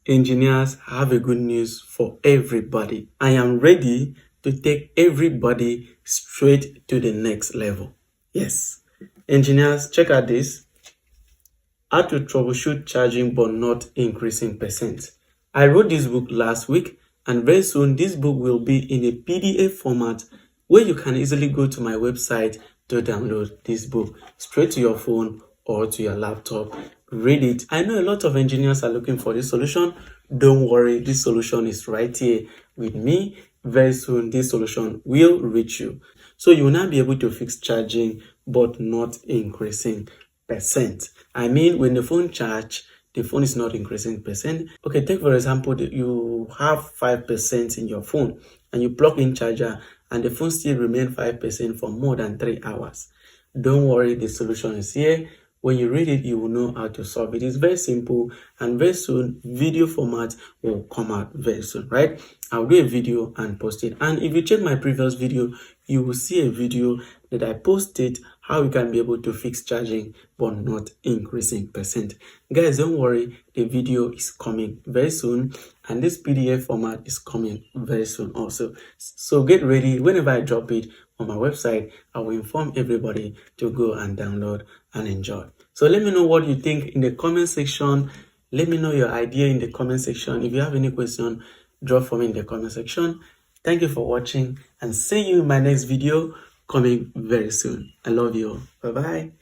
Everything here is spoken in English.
engineers, I have a good news for everybody. I am ready to take everybody straight to the next level. Yes. Engineers, check out this. How to troubleshoot charging but not increasing percent. I wrote this book last week, and very soon this book will be in a PDF format where you can easily go to my website to download this book straight to your phone or to your laptop. Read it. I know a lot of engineers are looking for this solution. Don't worry, this solution is right here with me. Very soon this solution will reach you. So you will now be able to fix charging but not increasing percent. I mean, when the phone charge, the phone is not increasing percent. Okay, take for example that you have 5% in your phone and you plug in charger and the phone still remain 5% for more than 3 hours. Don't worry, the solution is here. When you read it, you will know how to solve it. It's very simple, and very soon video format will come out very soon, right? I'll do a video and post it. And if you check my previous video, you will see a video that I posted how you can be able to fix charging but not increasing percent. Guys, don't worry, the video is coming very soon, and this PDF format is coming very soon also. So get ready. Whenever I drop it on my website, I will inform everybody to go and download and enjoy. So let me know what you think in the comment section. Let me know your idea in the comment section. If you have any question, drop for me in the comment section. Thank you for watching, and see you in my next video coming very soon. I love you all. Bye bye.